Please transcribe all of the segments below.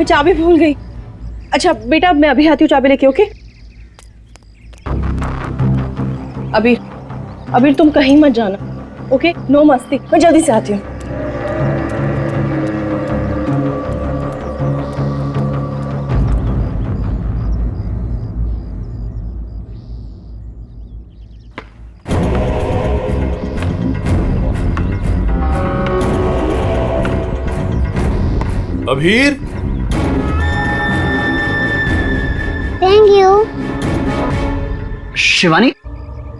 मैं चाबी भूल गई। अच्छा बेटा मैं अभी आती हूँ चाबी लेके, ओके? अबीर तुम कहीं मत जाना, ओके? नो मस्ती, मैं जल्दी से आती हूँ। Abhir, thank you. शिवानी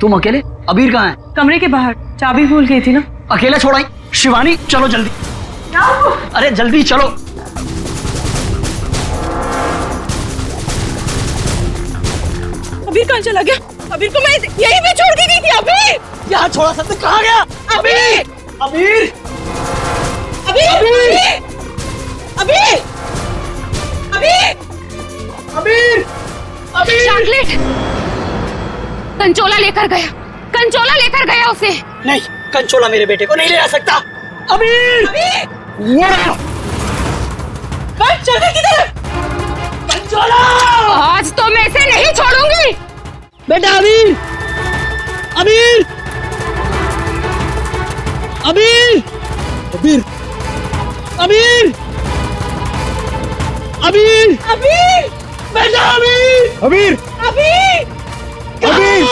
तुम अकेले? अबीर कहाँ है? कमरे के बाहर, चाबी भूल गई थी ना। अकेला छोड़ाई? शिवानी चलो जल्दी, अरे जल्दी चलो। अबीर कहाँ चला गया? अबीर को मैं यहीं पे छोड़ के गई थी। अबीर यहाँ छोड़ा सकते, कहाँ गया? अबीर अबीर अबीर अबीर अबीर अबीर अबीर चॉकलेट कंचोला लेकर गया उसे। नहीं, कंचोला मेरे बेटे को नहीं ले आ सकता। अबीर चल किधर? कंचोला आज तो मैं इसे नहीं छोड़ूंगी। बेटा। अबीर अबीर अबीर अबीर अबीर अबीर अबीर बेटा। अबीर अबीर अबीर अबीर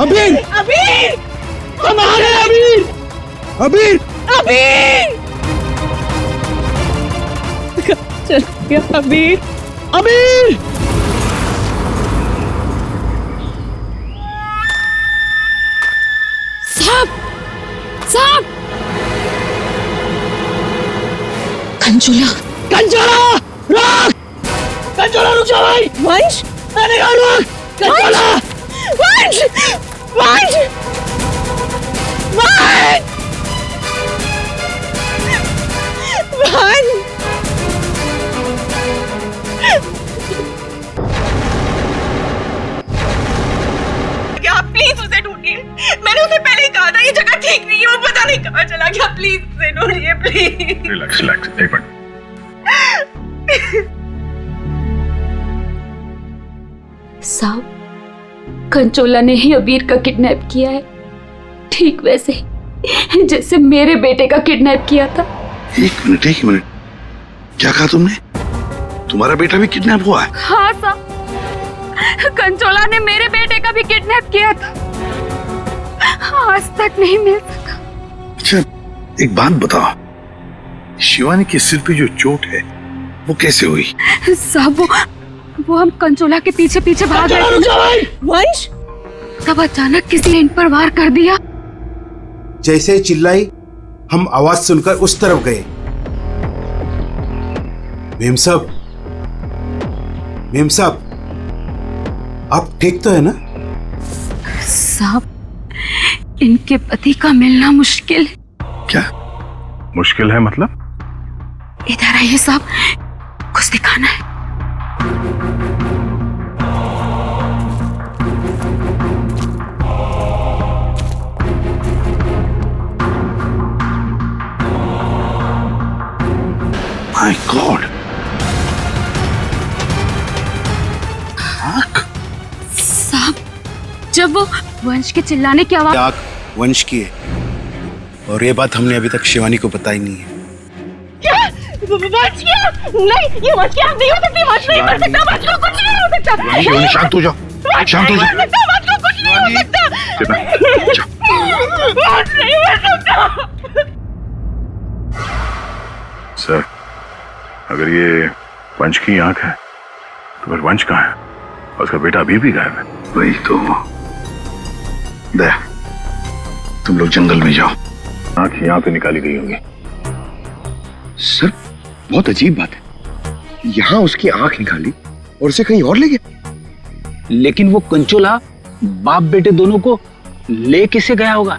अबीर अबीर हमारे अबीर अबीर अबीर चल गया अबीर। अबीर साहब कंचोला रुक! कंचोला रुक जा भाई। वंश मैंने कहा रुक! कंचोला वंश वंश वंश वंश क्या प्लीज उसे ढूंढिए। मैंने उसे पहले ही कहा था ये जगह ठीक नहीं है, वो पता नहीं कहाँ चला गया। प्लीज उसे ढूंढिए प्लीज। रिलैक्स रिलैक्स, एक मिनट। साहब कंचोला ने ही अबीर का किडनैप किया है, ठीक वैसे ही जैसे मेरे बेटे का किडनैप किया था। एक मिनट, क्या कहा तुमने? तुम्हारा बेटा भी किडनैप हुआ है? हाँ साहब, कंचोला ने मेरे बेटे का भी किडनैप किया था, आज तक नहीं मिल सका। अच्छा एक बात बताओ, शिवानी के सिर पे जो चोट है वो कैसे हुई? साहब वो हम कंचोला के पीछे पीछे भाग रहे थे, वंश तब अचानक किसी ने इन पर वार कर दिया। जैसे ही चिल्लाई हम आवाज सुनकर उस तरफ गए। मेम साहब आप ठीक तो है ना? साहब इनके पति का मिलना मुश्किल है। क्या मुश्किल है मतलब? इधर आइए साहब, कुछ दिखाना है। माय गॉड, आँख? साहब जब वो वंश के चिल्लाने की आवाज, आँख वंश की है और ये बात हमने अभी तक शिवानी को बताई नहीं है। वंश क्या? नहीं ये वंश क्या नहीं हो सकती। वंश नहीं मर सकता, वंश को कुछ नहीं हो सकता। शिवानी शांत हो जाओ, शांत हो जाओ। वंश को कुछ नहीं हो सकता। वंश नहीं मर सकता। सर अगर ये वंश की आंख है तो फिर वंश कहाँ है? और उसका बेटा अभी भी गायब है। वही तो। दया तुम लोग जंगल में जाओ, आंख यहाँ से निकाली गई होगी। सर बहुत अजीब बात है, यहाँ उसकी आंख निकाली और उसे कहीं और ले गया। लेकिन वो कंचोला बाप बेटे दोनों को ले किसे गया होगा?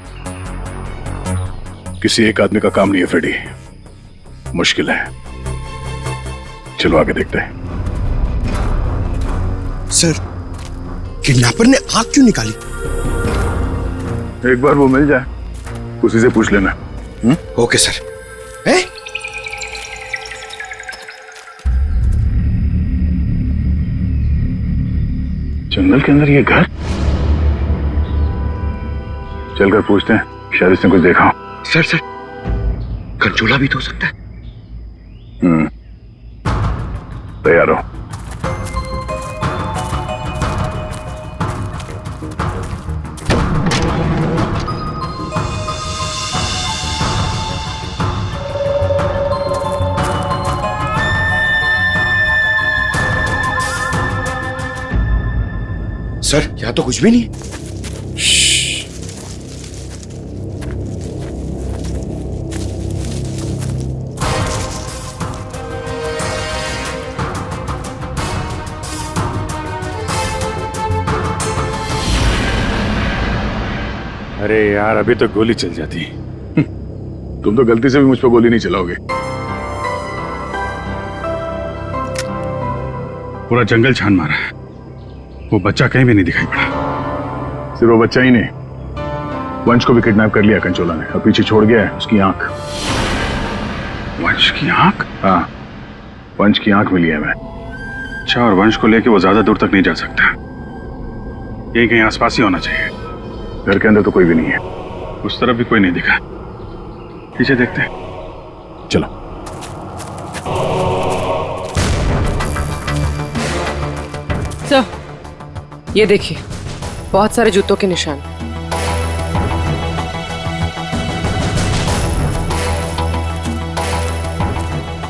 किसी एक आदमी का काम नहीं है फ्रेडी, मुश्किल है। चलो आगे देखते हैं। सर किडनैपर ने आंख क्यों निकाली? एक बार वो मिल जाए उसी से पूछ लेना। Okay sir. जंगल के अंदर ये घर? चलकर पूछते हैं, शायद इसने कुछ देखा हो। सर कंचोला भी तो हो सकता है। तैयार हो। सर यहाँ तो कुछ भी नहीं। अरे यार, अभी तो गोली चल जाती। तुम तो गलती से भी मुझ पर गोली नहीं चलाओगे। पूरा जंगल छान मारा है, वो बच्चा कहीं भी नहीं दिखाई पड़ा। सिर्फ वो बच्चा ही नहीं, वंश को भी किडनैप कर लिया कंचोला ने, और पीछे छोड़ गया है उसकी आंख। वंश की आंख? हाँ, वंश की आंख मिली है मैं। अच्छा, और वंश को लेके वो ज्यादा दूर तक नहीं जा सकता, यही कहीं आसपास ही होना चाहिए। घर के अंदर तो कोई भी नहीं है, उस तरफ भी कोई नहीं दिखा। पीछे देखते हैं, चलो। सर, ये देखिए, बहुत सारे जूतों के निशान।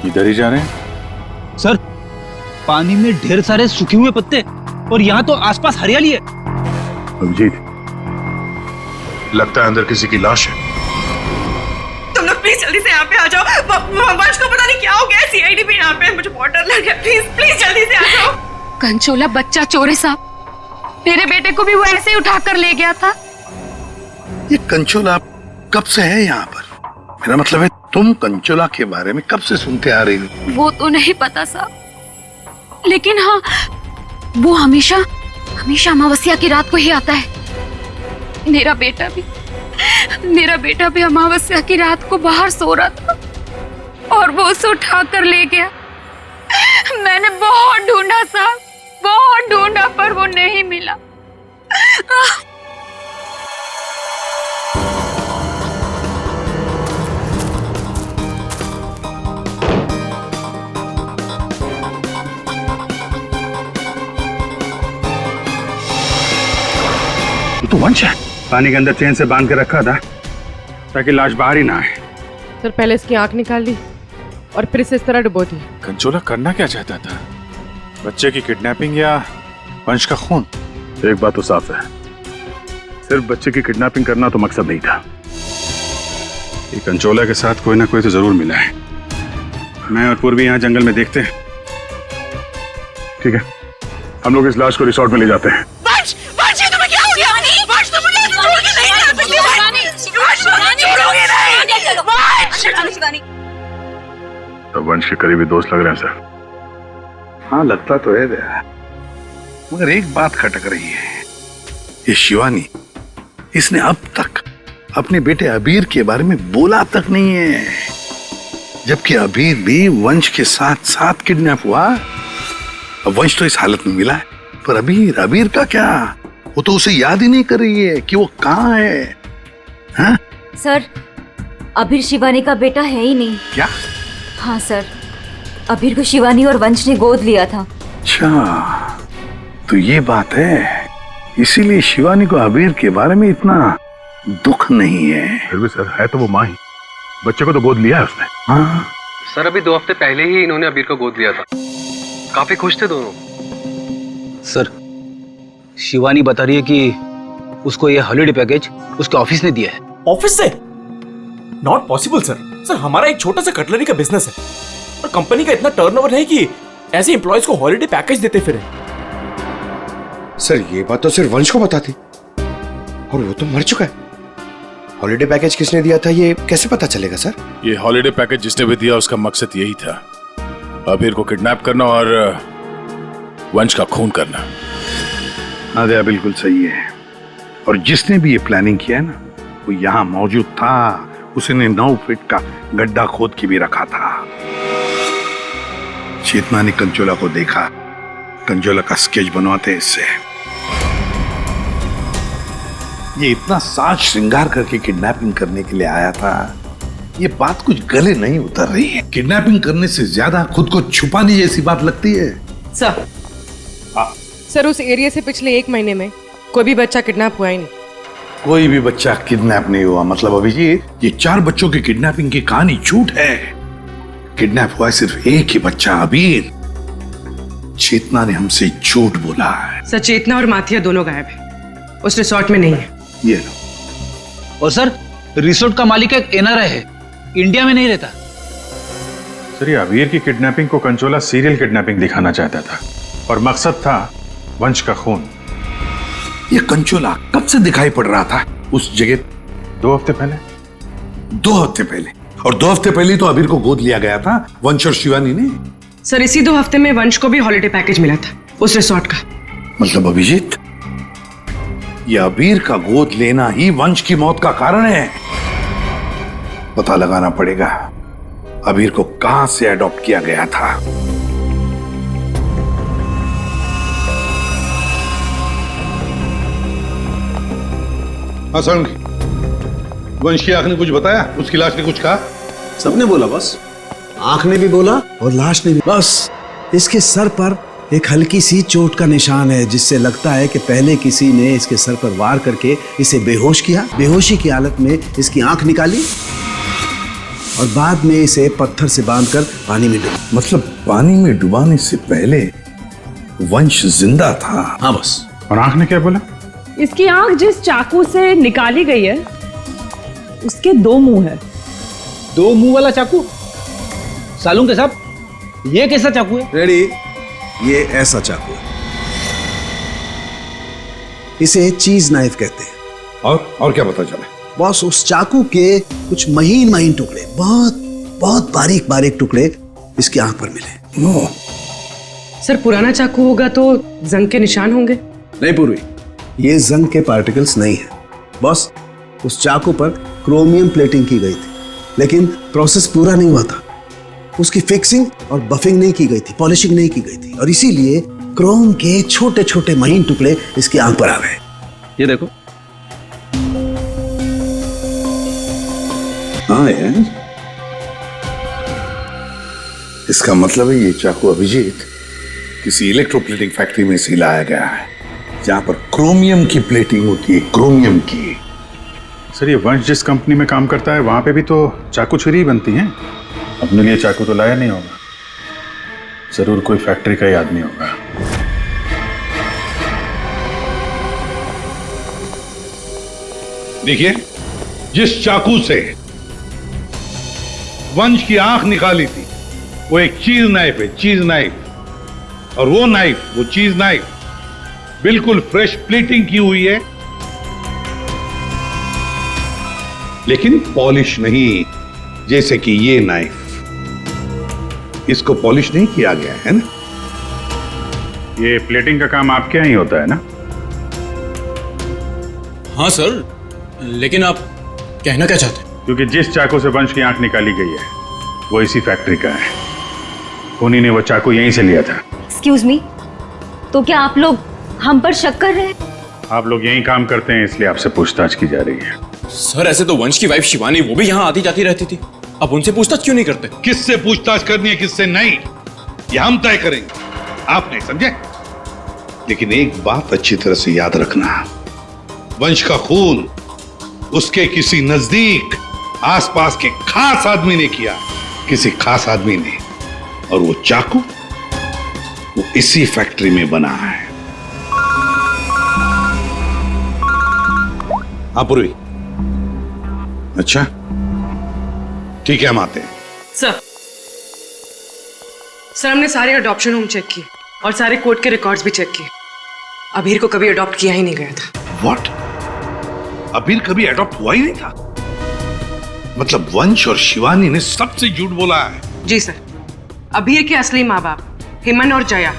इधर ही जा रहे हैं। सर, पानी में ढेर सारे सूखे हुए पत्ते, और यहाँ तो आसपास हरियाली है। अभिजीत, लगता है अंदर किसी की लाश है। तुम लोग प्लीज जल्दी से यहाँ पे आ जाओ। वंश को पता नहीं क्या हो गया, सीआईडी भी यहाँ पे है, मुझे बहुत डर लग रहा है। प्लीज जल्दी से आ जाओ। कंचोला बच्चा चोर है साहब, मेरे बेटे को भी वो ऐसे ही उठा कर ले गया था। ये कंचोला कब से है यहाँ पर? मेरा मतलब है, तुम कंचोला के बारे में कब से सुनते आ रही हो? वो तो नहीं पता साहब, लेकिन हाँ, वो हमेशा अमावस्या की रात को ही आता है। मेरा बेटा भी अमावस्या की रात को बाहर सो रहा था और वो उसे उठा कर ले गया। मैंने बहुत ढूंढा साहब, बहुत ढूंढा, पर वो नहीं मिला। तो वंश है, पानी के अंदर चेन से बांध के रखा था ताकि लाश बाहर ही ना आए। सर, पहले इसकी आंख निकाल ली और फिर इसे इस तरह डुबो दी। कंचोला करना क्या चाहता था? बच्चे की किडनैपिंग या वंश का खून? एक बात तो साफ है, सिर्फ बच्चे की किडनैपिंग करना तो मकसद नहीं था। ये कंचोला के साथ कोई ना कोई तो जरूर मिला है। मैं और पूर्वी यहाँ जंगल में देखते हैं। ठीक है, हम लोग इस लाश को रिसोर्ट में ले जाते हैं। वंश, ये तुम्हें क्या हो गया? वंश, तुम मुझे छोड़ के नहीं जा सकते। वंश, मुझे छोड़ोगे नहीं। तो वंश के करीबी दोस्त लग रहे हैं सर। हाँ, लगता तो है दया, मगर एक बात खटक रही है। ये शिवानी, इसने अब तक अपने बेटे अबीर के बारे में बोला तक नहीं है, जबकि अबीर भी वंश के साथ साथ किडनैप हुआ। अब वंश तो इस हालत में मिला है, पर अबीर का क्या? वो तो उसे याद ही नहीं कर रही है कि वो कहाँ है। हाँ? सर, अबीर शिवानी का बेटा है ही नहीं। क्या? हाँ सर, अबीर को शिवानी और वंश ने गोद लिया था। अच्छा, तो ये बात है, इसीलिए शिवानी को अबीर के बारे में इतना दुख नहीं है। फिर भी सर, है तो वो माँ ही, बच्चे को तो गोद लिया है उसने। हाँ सर, अभी 2 हफ्ते पहले ही इन्होंने अबीर को गोद लिया था। काफी खुश थे दोनों। सर, शिवानी बता रही है कि उसको ये हॉलिडे पैकेज उसके ऑफिस ने दिया है। ऑफिस से? Not possible sir. सर, हमारा एक छोटा सा कटलरी का बिजनेस है और कंपनी का इतना टर्नओवर है कि ऐसे एम्प्लॉयज को हॉलिडे पैकेज देते फिरे। सर, ये बात तो सिर्फ वंश को पता थी, और वो तो मर चुका है। हॉलिडे पैकेज किसने दिया था ये कैसे पता चलेगा सर? ये हॉलिडे पैकेज जिसने भी दिया उसका मकसद यही था, अबीर को किडनैप करना और वंश का खून करना। हाँ दया, बिल्कुल सही है। और जिसने भी ये प्लानिंग किया है ना, वो यहाँ मौजूद था। उसने 9 फीट का गड्ढा खोद के भी रखा था। चेतना ने कंचोला को देखा, कंचोला का स्केच बनवाते इससे। ये इतना साज श्रृंगार करके किडनैपिंग करने के लिए आया था, ये बात कुछ गले नहीं उतर रही है। किडनैपिंग करने से ज्यादा खुद को छुपाने जैसी बात लगती है। सर, सर उस एरिया से पिछले 1 महीने में कोई भी बच्चा किडनैप हुआ ही नहीं। कोई भी बच्चा किडनैप नहीं हुआ मतलब अभिजीत, ये 4 बच्चों की किडनैपिंग की कहानी झूठ है। किडनैप हुआ सिर्फ एक ही बच्चा, अबीर। चेतना ने हमसे झूठ बोला है। सर, चेतना और माथिया दोनों गायब है, उस रिसोर्ट में नहीं है। ये लो। और सर, रिसोर्ट का मालिक एक एनआरआई है, इंडिया में नहीं रहता। सर, ये अबीर की किडनैपिंग को कंचोला सीरियल किडनैपिंग दिखाना चाहता था और मकसद था वंश का खून। ये कंचोला कब से दिखाई पड़ रहा था उस जगह? 2 हफ्ते पहले। 2 हफ्ते पहले? और 2 हफ्ते पहले तो अबीर को गोद लिया गया था वंश और शिवानी ने। सर, इसी 2 हफ्ते में वंश को भी हॉलिडे पैकेज मिला था उस रिसोर्ट का। मतलब अभिजीत, ये अबीर का गोद लेना ही वंश की मौत का कारण है। पता लगाना पड़ेगा अबीर को कहां से अडॉप्ट किया गया था। हाँ सोलंकी, वंश की आंख ने कुछ बताया? उसकी लाश ने कुछ कहा? सबने बोला बस, आंख ने भी बोला और लाश ने भी। बस इसके सर पर एक हल्की सी चोट का निशान है, जिससे लगता है कि पहले किसी ने इसके सर पर वार करके इसे बेहोश किया, बेहोशी की हालत में इसकी आंख निकाली और बाद में इसे पत्थर से बांधकर पानी में डुबा। मतलब पानी में डुबाने से पहले वंश जिंदा था? हाँ बस। और आंख ने क्या बोला? इसकी आंख जिस चाकू से निकाली गई है उसके 2 मुंह है। 2 मुंह वाला चाकू? सालून के साहब, ये कैसा चाकू है? रेडी, ये ऐसा चाकू है, इसे चीज नाइफ कहते हैं। और क्या पता चला? बॉस, उस चाकू के कुछ महीन महीन टुकड़े, बहुत बहुत बारीक बारीक टुकड़े इसकी आंख पर मिले। नो सर, पुराना चाकू होगा तो जंग के निशान होंगे। नहीं पूर्वी, ये जंग के पार्टिकल्स नहीं है बॉस। उस चाकू पर क्रोमियम प्लेटिंग की गई थी, लेकिन प्रोसेस पूरा नहीं हुआ था। उसकी फिक्सिंग और बफिंग नहीं की गई थी, पॉलिशिंग नहीं की गई थी, और इसीलिए क्रोम के छोटे छोटे महीन टुकड़े इसकी आंख पर आ गए। ये देखो। हाँ यार, इसका मतलब है ये चाकू अभिजीत किसी इलेक्ट्रोप्लेटिंग फैक्ट्री में से लाया गया है, जहां पर क्रोमियम की प्लेटिंग होती है, क्रोमियम की। सर, ये वंश जिस कंपनी में काम करता है वहां पे भी तो चाकू छुरी ही बनती हैं। अपने लिए चाकू तो लाया नहीं होगा, जरूर कोई फैक्ट्री का ही आदमी होगा। देखिए, जिस चाकू से वंश की आंख निकाली थी वो एक चीज नाइफ है, चीज नाइफ। और वो नाइफ, वो चीज नाइफ बिल्कुल फ्रेश प्लेटिंग की हुई है, लेकिन पॉलिश नहीं, जैसे कि ये नाइफ। इसको पॉलिश नहीं किया गया है ना। ये प्लेटिंग का काम आपके यहाँ ही होता है ना? हाँ सर, लेकिन आप कहना क्या चाहते हैं? क्योंकि जिस चाकू से वंश की आंख निकाली गई है वो इसी फैक्ट्री का है। उन्हीं ने वो चाकू यहीं से लिया था। एक्सक्यूज मी, तो क्या आप लोग हम पर शक कर रहे हैं? आप लोग यहीं काम करते हैं इसलिए आपसे पूछताछ की जा रही है। सर, ऐसे तो वंश की वाइफ शिवानी वो भी यहाँ आती जाती रहती थी, अब उनसे पूछताछ क्यों नहीं करते? किससे पूछताछ करनी है, किससे नहीं, ये हम तय करेंगे, आप नहीं समझे। लेकिन एक बात अच्छी तरह से याद रखना, वंश का खून उसके किसी नजदीक आसपास के खास आदमी ने किया, किसी खास आदमी ने, और वो चाकू वो इसी फैक्ट्री में बना है। हाँ पूर्वी, अच्छा ठीक है, हम आते हैं। सर, हमने सारे अडॉप्शन होम चेक किए और सारे कोर्ट के रिकॉर्ड्स भी चेक किए। अबीर को कभी अडॉप्ट किया ही नहीं गया था। व्हाट? अबीर कभी अडॉप्ट हुआ ही नहीं था? मतलब वंश और शिवानी ने सबसे झूठ बोला है? जी सर, अबीर के असली माँ बाप हेमन और जया,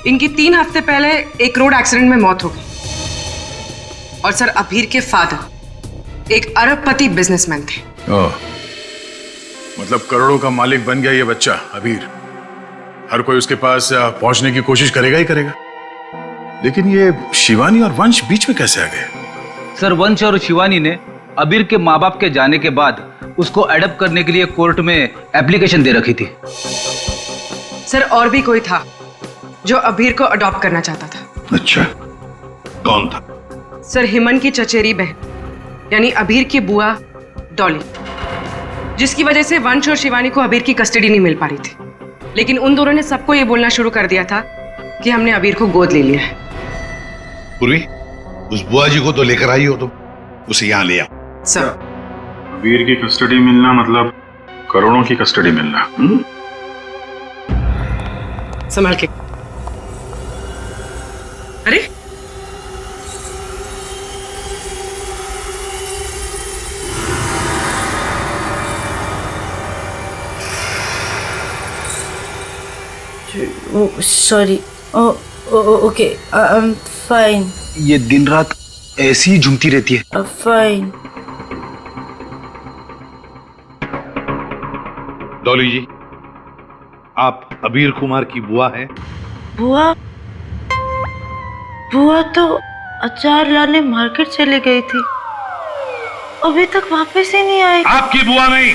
इनकी 3 हफ्ते पहले एक रोड एक्सीडेंट में मौत हो गई। और सर, अबीर के फादर एक अरबपति बिजनेसमैन थे। मतलब करोड़ों का मालिक बन गया ये बच्चा अबीर। हर कोई उसके पास पहुंचने की कोशिश करेगा ही करेगा। लेकिन ये शिवानी और वंश बीच में कैसे आ गए? सर वंश और शिवानी ने अबीर के माँ बाप के जाने के बाद उसको अडॉप्ट करने के लिए कोर्ट में एप्लीकेशन दे रखी थी। सर और भी कोई था जो अबीर को अडॉप्ट करना चाहता था। अच्छा, कौन था? सर हिमन की चचेरी बहन यानी अबीर की बुआ डॉली, जिसकी वजह से वंश और शिवानी को अबीर की कस्टडी नहीं मिल पा रही थी। लेकिन उन दोनों ने सबको ये बोलना शुरू कर दिया था कि हमने अबीर को गोद ले लिया है। पूर्वी, उस बुआ जी को तो लेकर आई हो तुम, उसे यहाँ ले आओ। सर अबीर की कस्टडी मिलना मतलब करोड़ों की कस्टडी मिलना। संभाल के। अरे sorry. Okay, I am fine. ये दिन रात ऐसी ही झूमती रहती है। फाइन। डॉली जी, आप अबीर कुमार की बुआ हैं? बुआ? बुआ तो अचार लाने मार्केट चली गई थी, अभी तक वापस ही नहीं आई। आपकी बुआ नहीं,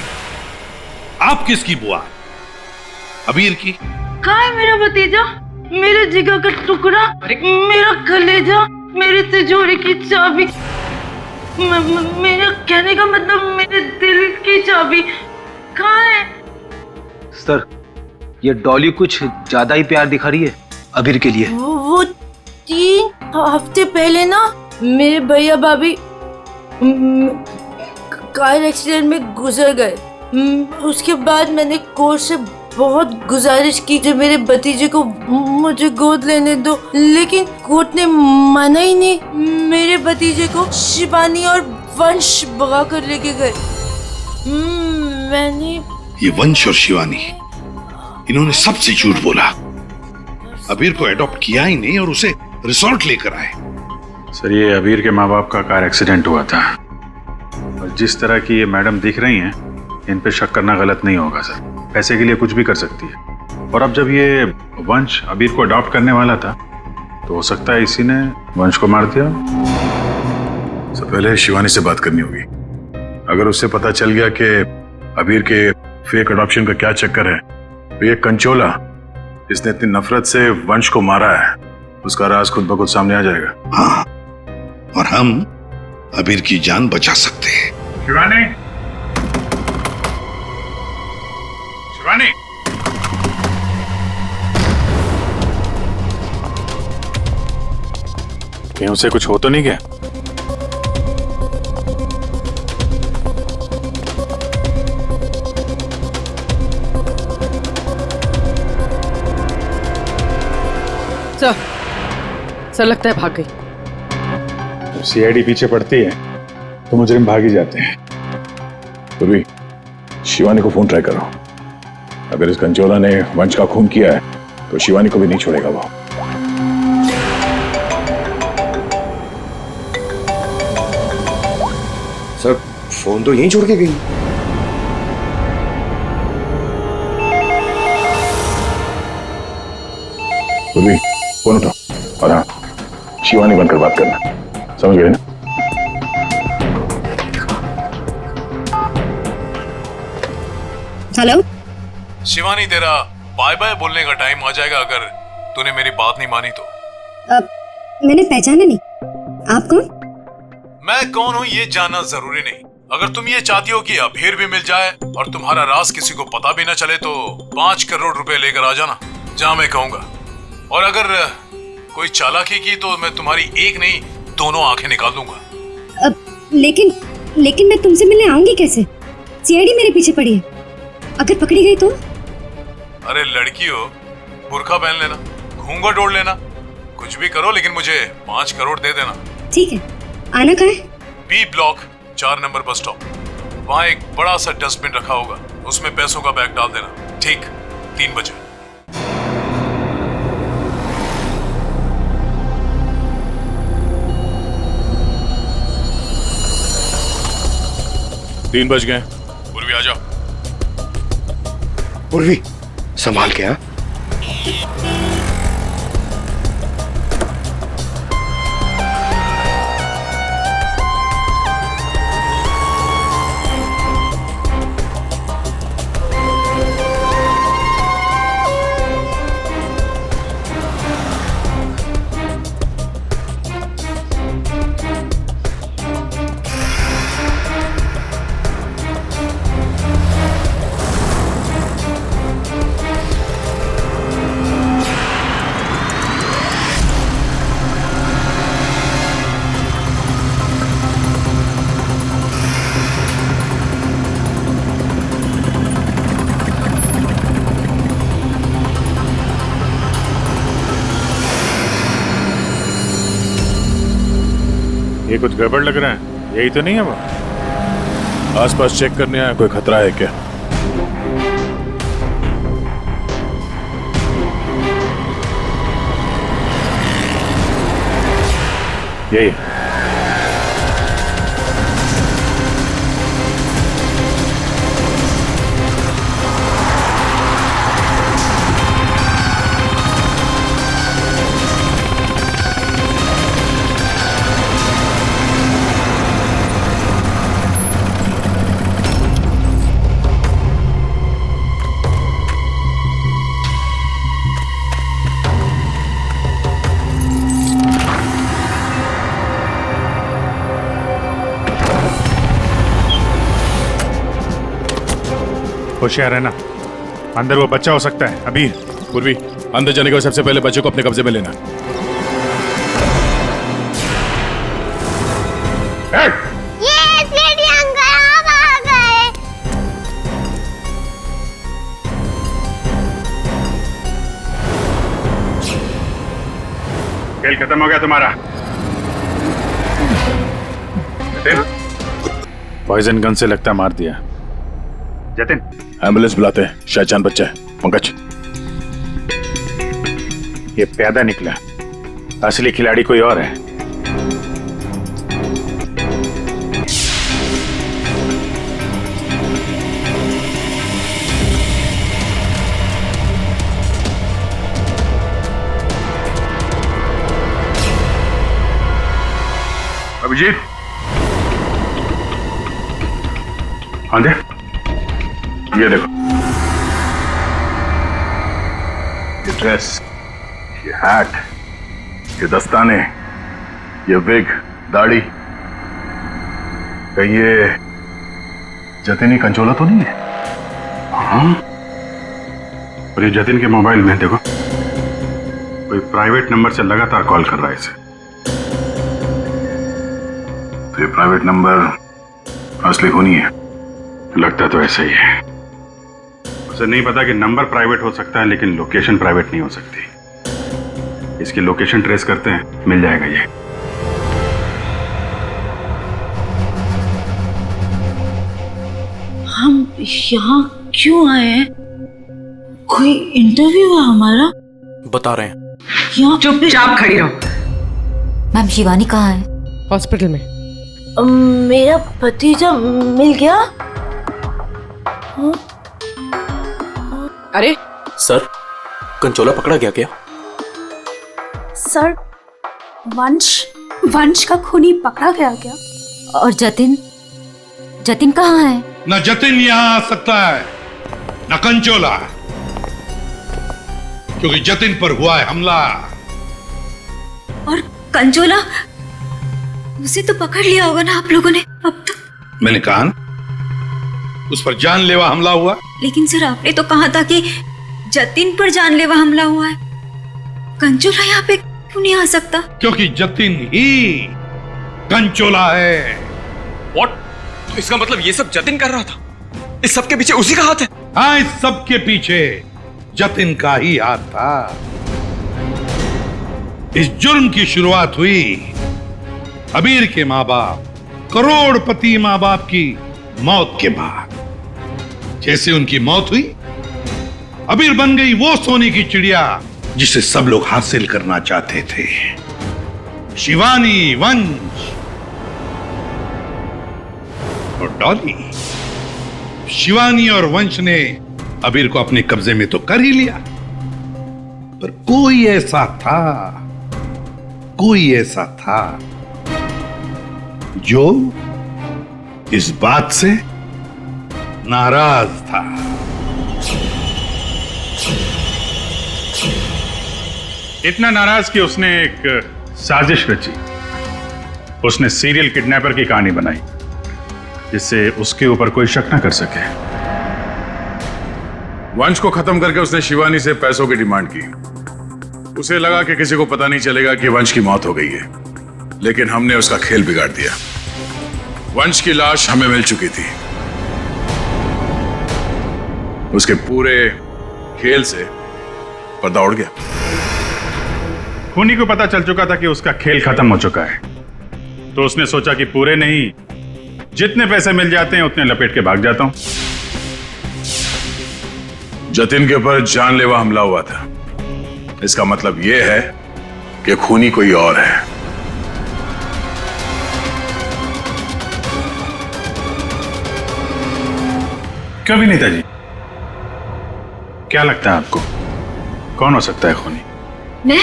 आप किसकी बुआ? अबीर की? कहाँ है मेरा भतीजा, मेरे जिगर का टुकड़ा, मेरा कलेजा, मेरी तिजोरी की चाबी, मेरा कहने का मतलब मेरे दिल की चाबी कहाँ है? सर ये डॉली कुछ ज्यादा ही प्यार दिखा रही है अबीर के लिए। वो 3 हफ्ते पहले ना मेरे भैया भाभी कार एक्सीडेंट में गुजर गए। उसके बाद मैंने कोर्ट से बहुत गुजारिश की कि मेरे भतीजे को मुझे गोद लेने दो, लेकिन कोर्ट ने माना ही नहीं। मेरे भतीजे को शिवानी और वंश भगा कर लेके गए। मैंने ये वंश और शिवानी, इन्होंने सबसे झूठ बोला। अबीर को एडॉप्ट किया ही नहीं और उसे रिसोर्ट लेकर आए। सर ये अबीर के माँ बाप का कार एक्सीडेंट हुआ था, और जिस तरह की ये मैडम दिख रही हैं, इन पे शक करना गलत नहीं होगा सर। पैसे के लिए कुछ भी कर सकती है। और अब जब ये वंश अबीर को अडॉप्ट करने वाला था, तो हो सकता है इसी ने वंश को मार दिया। सबसे पहले शिवानी से बात करनी होगी। अगर उससे पता चल गया कि अबीर के फेक अडॉप्शन का क्या चक्कर है, तो ये कंचोला जिसने इतनी नफरत से वंश को मारा है, उसका राज खुद ब खुद सामने आ जाएगा। हाँ, और हम अबीर की जान बचा सकते हैं। शिवानी, शिवानी, कहीं उसे कुछ हो तो नहीं गया? सर लगता है भाग गई। जब सीआईडी पीछे पड़ती है तो मुजरिम भाग ही जाते हैं। तो भी शिवानी को फोन ट्राई करो। अगर इस कंचोला ने वंश का खून किया है तो शिवानी को भी नहीं छोड़ेगा वो। सर फोन तो यहीं छोड़ के गई। तो भी फोन उठाओ और हाँ, शिवानी बनकर बात करना, समझ गए ना? हेलो शिवानी, तेरा बाय बाय बोलने का टाइम आ जाएगा अगर तूने मेरी बात नहीं मानी तो। मैंने पहचाना नहीं, आप कौन? मैं कौन हूँ ये जानना जरूरी नहीं। अगर तुम ये चाहती हो कि अबीर भी मिल जाए और तुम्हारा राज किसी को पता भी ना चले, तो 5 करोड़ रुपए लेकर आ जाना, जहाँ मैं कहूंगा। और अगर कोई चालाकी की तो मैं तुम्हारी एक नहीं 2 आंखें निकाल दूंगा। लेकिन मैं तुमसे मिलने आऊंगी कैसे? सीआईडी मेरे पीछे पड़ी है, अगर पकड़ी गई तो? अरे लड़की हो, बुर्का पहन लेना, घूंघट ओढ़ लेना, कुछ भी करो, लेकिन मुझे 5 करोड़ दे देना। ठीक है, आना कहाँ है? B block 4 number bus stop. वहाँ एक बड़ा सा डस्टबिन रखा होगा, उसमें पैसों का बैग डाल देना। ठीक 3 बजे। 3 बज गए। पूर्वी आ जाओ। पूर्वी संभाल के। हाँ ये कुछ गड़बड़ लग रहा है, यही तो नहीं है वो? आसपास चेक करने आया, कोई खतरा है क्या? यही होशियार रहना, अंदर वो बच्चा हो सकता है। अभी पूर्वी, अंदर जाने के बाद सबसे पहले बच्चे को अपने कब्जे में लेना। खेल खत्म हो गया तुम्हारा। पॉइजन गन से लगता मार दिया। जतिन, एम्बुलेंस बुलाते हैं, शाहजहान बच्चा है। पंकज, ये पैदा निकला, असली खिलाड़ी कोई और है। अभिजीत, हाँ दे, ये देखो, ये ड्रेस, ये हैट, ये दस्ताने, ये विग, दाढ़ी, कहीं ये जतिन ही कंचोला तो नहीं है? हाँ, और ये जतिन के मोबाइल में देखो, कोई प्राइवेट नंबर से लगातार कॉल कर रहा है इसे। तो ये प्राइवेट नंबर असली होनी है, लगता तो ऐसा ही है। उसे नहीं पता कि नंबर प्राइवेट हो सकता है लेकिन लोकेशन प्राइवेट नहीं हो सकती। इसकी लोकेशन ट्रेस करते हैं, मिल जाएगा ये। हम यहाँ क्यों आए हैं? कोई इंटरव्यू है हमारा? बता रहे हैं। यहाँ चुपचाप खड़ी रहो। मैम शिवानी कहाँ है? हॉस्पिटल में। मेरा भतीजा मिल गया? अरे सर, कंचोला पकड़ा गया क्या? सर, वंश का खूनी पकड़ा गया क्या? और जतिन कहाँ है? न जतिन यहाँ आ सकता है न कंचोला, क्योंकि जतिन पर हुआ है हमला। और कंचोला, उसे तो पकड़ लिया होगा ना आप लोगों ने अब तक? मैंने कहा ना, उस पर जानलेवा हमला हुआ। लेकिन सर, आपने तो कहा था कि जतिन पर जानलेवा हमला हुआ है। कंचोला यहाँ पे क्यों नहीं आ सकता? क्योंकि जतिन ही कंचोला है। व्हाट? तो इसका मतलब ये सब जतिन कर रहा था? इस सब के पीछे उसी का हाथ है? हाँ, इस सब के पीछे जतिन का ही हाथ था। इस जुर्म की शुरुआत हुई अबीर के माँ बाप, करोड़पति माँ बाप की मौत के बाद। जैसे उनकी मौत हुई, अबीर बन गई वो सोने की चिड़िया जिसे सब लोग हासिल करना चाहते थे। शिवानी, वंश और डॉली। शिवानी और वंश ने अबीर को अपने कब्जे में तो कर ही लिया, पर कोई ऐसा था जो इस बात से नाराज था। इतना नाराज कि उसने एक साजिश रची। उसने सीरियल किडनैपर की कहानी बनाई जिससे उसके ऊपर कोई शक न कर सके। वंश को खत्म करके उसने शिवानी से पैसों की डिमांड की। उसे लगा कि किसी को पता नहीं चलेगा कि वंश की मौत हो गई है, लेकिन हमने उसका खेल बिगाड़ दिया। वंश की लाश हमें मिल चुकी थी। उसके पूरे खेल से पर्दा उड़ गया। खूनी को पता चल चुका था कि उसका खेल खत्म हो चुका है, तो उसने सोचा कि पूरे नहीं, जितने पैसे मिल जाते हैं उतने लपेट के भाग जाता हूं। जतिन के ऊपर जानलेवा हमला हुआ था, इसका मतलब यह है कि खूनी कोई और है। क्यों भी नेताजी, क्या लगता है आपको कौन हो सकता है खूनी? मैं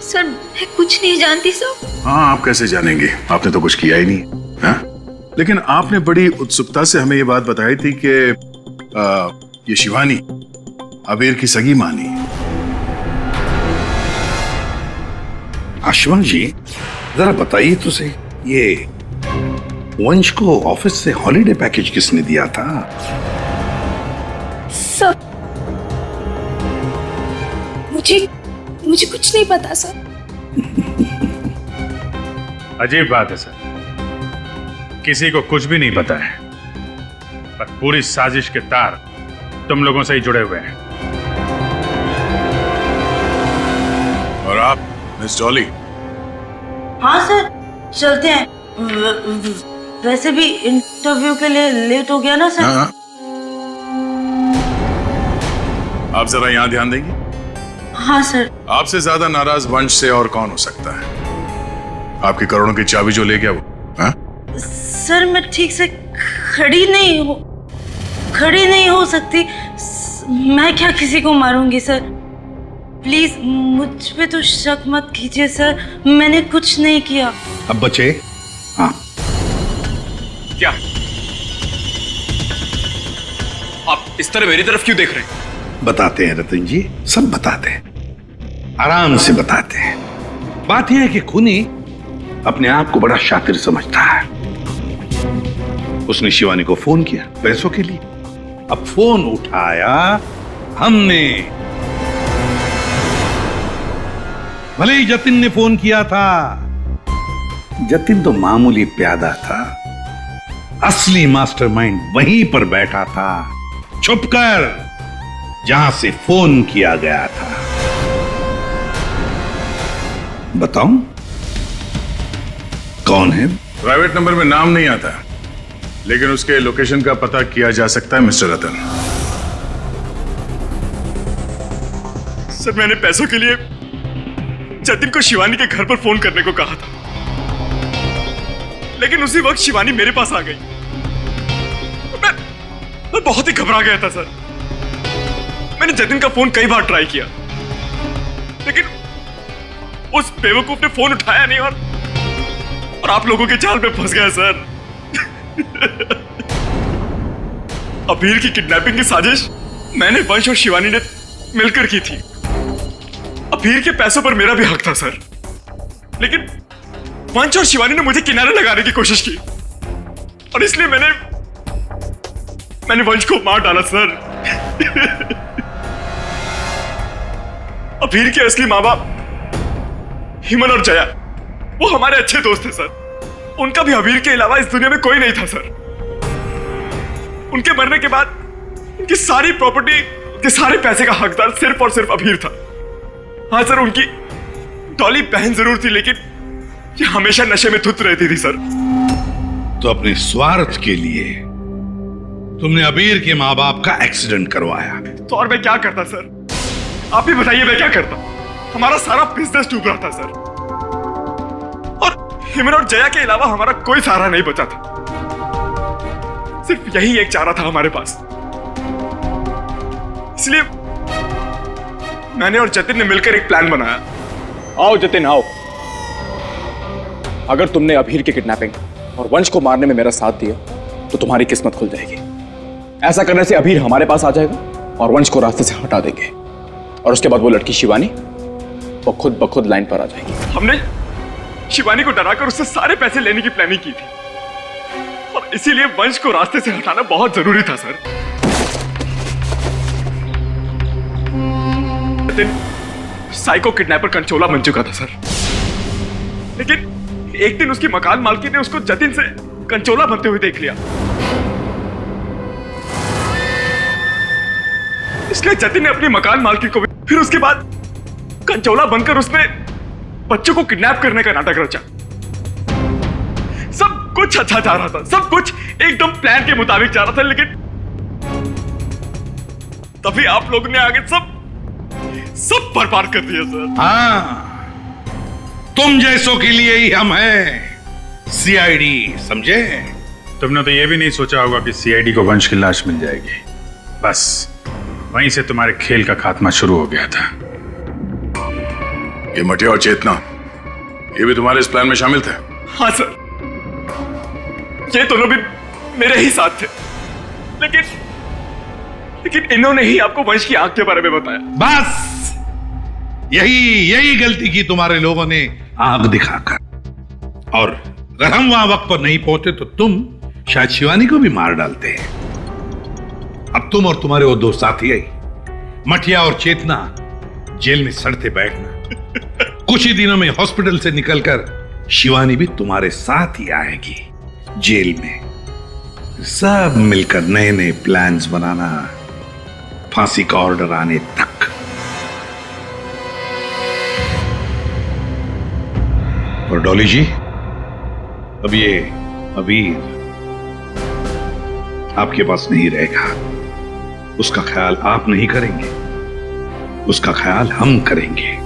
सर, मैं कुछ नहीं जानती सर। हाँ, आप कैसे जानेंगे, आपने तो कुछ किया ही नहीं। हाँ? लेकिन आपने बड़ी उत्सुकता से हमें ये बात बताई थी कि ये शिवानी अबीर की सगी मानी। शिवानी जी, जरा बताइए तो सही, ये वंश को ऑफिस से हॉलिडे पैकेज किसने दिया था? सर, मुझे कुछ नहीं पता सर। अजीब बात है सर, किसी को कुछ भी नहीं पता है, पर पूरी साजिश के तार तुम लोगों से ही जुड़े हुए हैं। और आप मिस डॉली? हाँ सर, चलते हैं। वैसे भी इंटरव्यू के लिए लेट हो गया ना सर। हाँ। आप जरा यहाँ ध्यान देंगी? हाँ सर। आपसे ज्यादा नाराज वंश से और कौन हो सकता है? आपकी करोड़ों की चाबी जो ले गया वो। हाँ? सर, मैं ठीक से खड़ी नहीं हो सकती। मैं क्या किसी को मारूंगी सर? प्लीज मुझ पे तो शक मत कीजिए सर, मैंने कुछ नहीं किया। अब बचे? हाँ। क्या आप इस तरह मेरी तरफ क्यों देख रहे हैं? बताते हैं रतन जी, सब बताते हैं, आराम से बताते हैं। बात यह है कि खूनी अपने आप को बड़ा शातिर समझता है। उसने शिवानी को फोन किया पैसों के लिए। अब फोन उठाया हमने, भले ही जतिन ने फोन किया था। जतिन तो मामूली प्यादा था, असली मास्टरमाइंड वहीं पर बैठा था, छुपकर, जहां से फोन किया गया था। बताऊं कौन है? प्राइवेट नंबर में नाम नहीं आता, लेकिन उसके लोकेशन का पता किया जा सकता है मिस्टर रतन। सर, मैंने पैसों के लिए जतिन को शिवानी के घर पर फोन करने को कहा था, लेकिन उसी वक्त शिवानी मेरे पास आ गई। मैं बहुत ही घबरा गया था सर। मैंने जतिन का फोन कई बार ट्राई किया, लेकिन उस बेवकूफ ने फोन उठाया नहीं और आप लोगों के जाल में फंस गया सर। अबीर की किडनैपिंग की साजिश मैंने, वंश और शिवानी ने मिलकर की थी। अबीर के पैसों पर मेरा भी हक था सर, लेकिन वंश और शिवानी ने मुझे किनारे लगाने की कोशिश की और इसलिए मैंने वंश को मार डाला सर। अबीर के असली माँ बाप हिमन और जया, वो हमारे अच्छे दोस्त थे सर। उनका भी अबीर के अलावा इस दुनिया में कोई नहीं था सर। उनके मरने के बाद उनकी सारी प्रॉपर्टी, उनके सारे पैसे का हकदार सिर्फ और सिर्फ अबीर था। हाँ सर, उनकी डॉली बहन जरूर थी, लेकिन ये हमेशा नशे में धुत रहती थी सर। तो अपने स्वार्थ के लिए तुमने अबीर के माँ बाप का एक्सीडेंट करवाया। तो और मैं क्या करता सर? आप ही बताइए, मैं क्या करता? हमारा सारा बिजनेस डूब रहा था सर, और हिमन और जया के अलावा हमारा कोई सहारा नहीं बचा था। सिर्फ यही एक चारा था हमारे पास, इसलिए मैंने और जतिन ने मिलकर एक प्लान बनाया। आओ जतिन, आओ। अगर तुमने अबीर की किडनैपिंग और वंश को मारने में मेरा साथ दिया तो तुम्हारी किस्मत खुल जाएगी। ऐसा करने से अबीर हमारे पास आ जाएगा और वंश को रास्ते से हटा देंगे, और उसके बाद वो लड़की शिवानी वो खुद ब खुद लाइन पर आ जाएगी। हमने शिवानी को डराकर उससे सारे पैसे लेने की प्लानिंग की थी, और इसीलिए वंश को रास्ते से हटाना बहुत जरूरी था सर। साइको किडनैपर कंचोला बन चुका था सर, लेकिन एक दिन उसकी मकान मालकिन ने उसको जतिन से कंचोला बनते हुए देख लिया। इसलिए जतिन ने अपनी मकान मालकिन को भी, फिर उसके बाद कंचोला बनकर उसने बच्चों को किडनैप करने का नाटक रचा। सब कुछ अच्छा जा रहा था, सब कुछ एकदम प्लान के मुताबिक जा रहा था, लेकिन तभी आप लोगों ने आगे सब बर्बाद कर दिया सर। हाँ, तुम जैसों के लिए ही हम हैं सीआईडी, समझे? तुमने तो ये भी नहीं सोचा होगा कि सीआईडी को वंश की लाश मिल जाएगी। बस वहीं से तुम्हारे खेल का खात्मा शुरू हो गया था। ये मटिया और चेतना, ये भी तुम्हारे इस प्लान में शामिल थे? हाँ सर, ये दोनों भी मेरे ही साथ थे, लेकिन इन्होंने ही आपको वंश की आंख के बारे में बताया। बस यही गलती की तुम्हारे लोगों ने, आग दिखाकर। और अगर हम वहां वक्त पर नहीं पहुंचे तो तुम शायद शिवानी को भी मार डालते। अब तुम और तुम्हारे वो दो साथी आई, मटिया और चेतना, जेल में सड़ते बैठना। कुछ ही दिनों में हॉस्पिटल से निकलकर शिवानी भी तुम्हारे साथ ही आएगी जेल में। सब मिलकर नए नए प्लान्स बनाना, फांसी का ऑर्डर आने तक। और डॉली जी, अब ये अबीर आपके पास नहीं रहेगा। उसका ख्याल आप नहीं करेंगे, उसका ख्याल हम करेंगे।